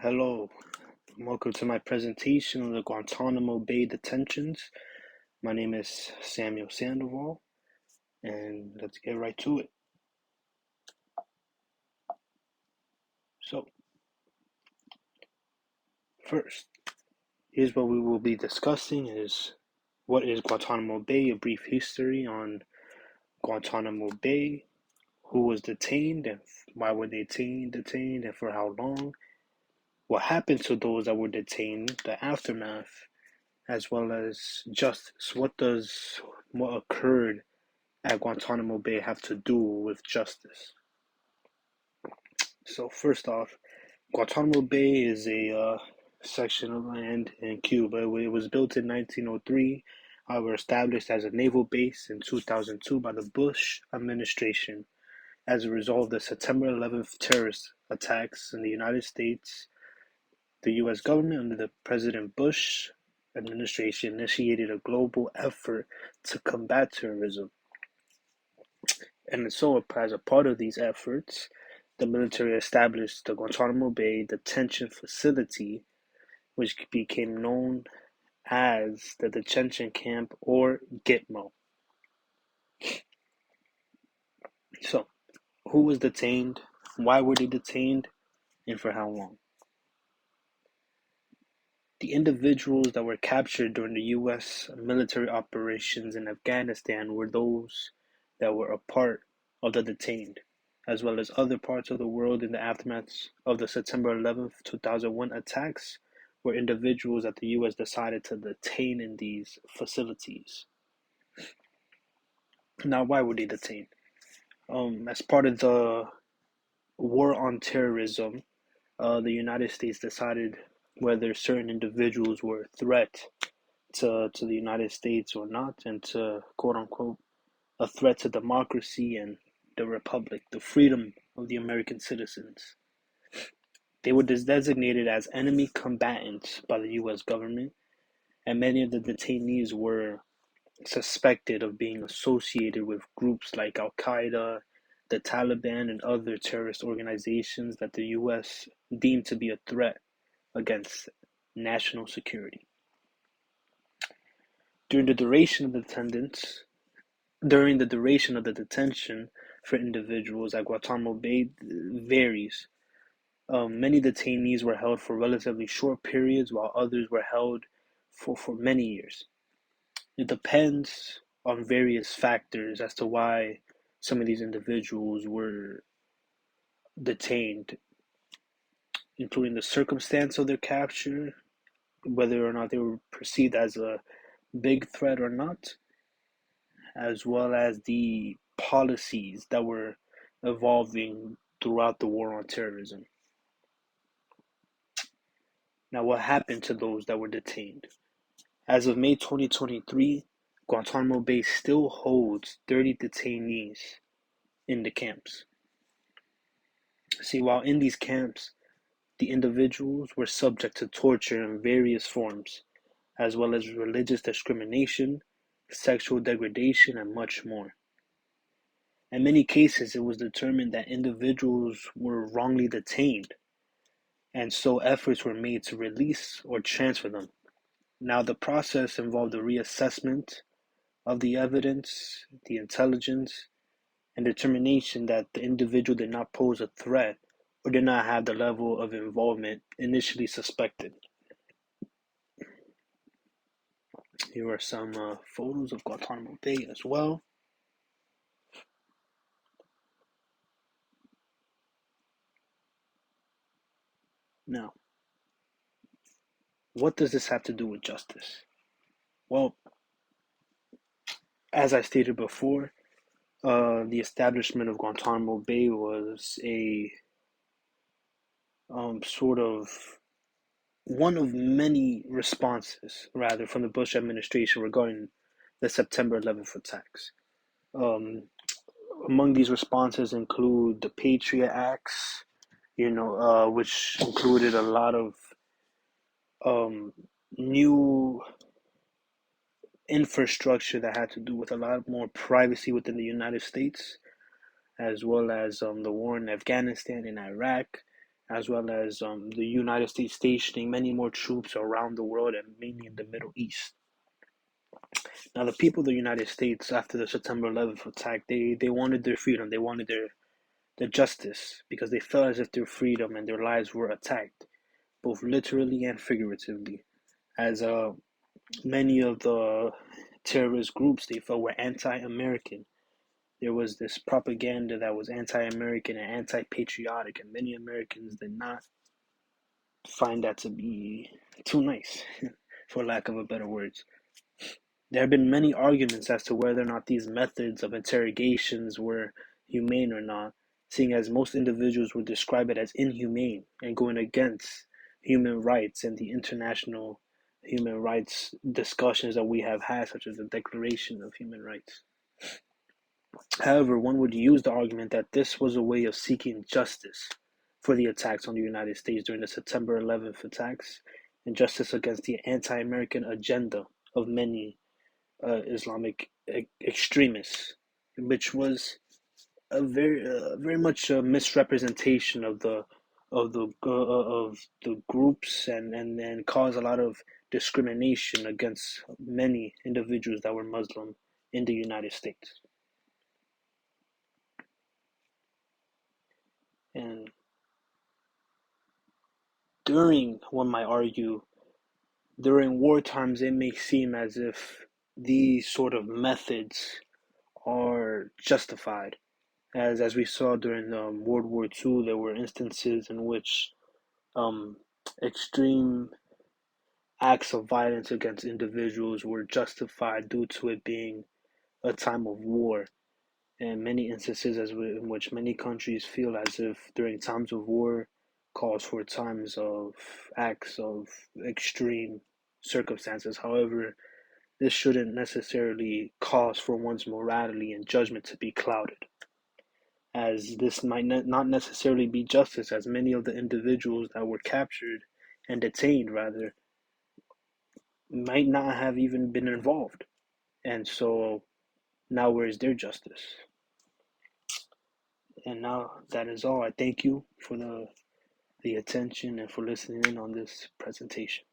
Hello, welcome to my presentation on the Guantanamo Bay detentions. My name is Samuel Sandoval, and let's get right to it. So, first, here's what we will be discussing is what is Guantanamo Bay, a brief history on Guantanamo Bay, who was detained and why were they detained and for how long, what happened to those that were detained, the aftermath, as well as justice. What occurred at Guantanamo Bay have to do with justice? So first off, Guantanamo Bay is a section of land in Cuba. It was built in 1903, however, established as a naval base in 2002 by the Bush administration as a result of the September 11th terrorist attacks in the United States. The U.S. government, under the President Bush administration, initiated a global effort to combat terrorism. And so, as a part of these efforts, the military established the Guantanamo Bay Detention Facility, which became known as the Detention Camp or Gitmo. So, who was detained? Why were they detained? And for how long? The individuals that were captured during the U.S. military operations in Afghanistan were those that were a part of the detained, as well as other parts of the world in the aftermath of the September 11th, 2001 attacks, were individuals that the U.S. decided to detain in these facilities. Now, why were they detained? As part of the war on terrorism, the United States decided whether certain individuals were a threat to the United States or not, and to quote unquote a threat to democracy and the republic, the freedom of the American citizens. They were designated as enemy combatants by the U.S. government, and many of the detainees were suspected of being associated with groups like Al Qaeda, the Taliban, and other terrorist organizations that the U.S. deemed to be a threat against national security. During the duration of the attendance, During the duration of the detention for individuals at Guantanamo Bay varies. Many detainees were held for relatively short periods, while others were held for many years. It depends on various factors as to why some of these individuals were detained, including the circumstance of their capture, whether or not they were perceived as a big threat or not, as well as the policies that were evolving throughout the war on terrorism. Now, what happened to those that were detained? As of May 2023, Guantanamo Bay still holds 30 detainees in the camps. See, while in these camps, the individuals were subject to torture in various forms, as well as religious discrimination, sexual degradation, and much more. In many cases, it was determined that individuals were wrongly detained, and so efforts were made to release or transfer them. Now, the process involved a reassessment of the evidence, the intelligence, and determination that the individual did not pose a threat or did not have the level of involvement initially suspected. Here are some photos of Guantanamo Bay as well. Now, what does this have to do with justice? Well, as I stated before, the establishment of Guantanamo Bay was a sort of one of many responses, rather, from the Bush administration regarding the September 11th attacks. Um, Among these responses include the Patriot Acts, which included a lot of um, new infrastructure that had to do with a lot more privacy within the United States, as well as the war in Afghanistan and Iraq, as well as the United States stationing many more troops around the world and mainly in the Middle East. Now, the people of the United States after the September 11th attack, they wanted their freedom, they wanted their justice, because they felt as if their freedom and their lives were attacked, both literally and figuratively, as many of the terrorist groups they felt were anti-American. There was this propaganda that was anti-American and anti-patriotic, and many Americans did not find that to be too nice, for lack of a better words. There have been many arguments as to whether or not these methods of interrogations were humane or not, seeing as most individuals would describe it as inhumane and going against human rights and the international human rights discussions that we have had, such as the Declaration of Human Rights. However, one would use the argument that this was a way of seeking justice for the attacks on the United States during the September 11th attacks and justice against the anti American agenda of many Islamic extremists, which was a very much a misrepresentation of the groups and caused a lot of discrimination against many individuals that were Muslim in the United States. And during, one might argue, during war times, it may seem as if these sort of methods are justified. As we saw during World War II, there were instances in which um, extreme acts of violence against individuals were justified due to it being a time of war. And many instances in which many countries feel as if during times of war calls for times of acts of extreme circumstances. However, this shouldn't necessarily cause for one's morality and judgment to be clouded, as this might not necessarily be justice, as many of the individuals that were captured and detained, rather, might not have even been involved. And so now, where is their justice? And now that is all. I thank you for the attention and for listening in on this presentation.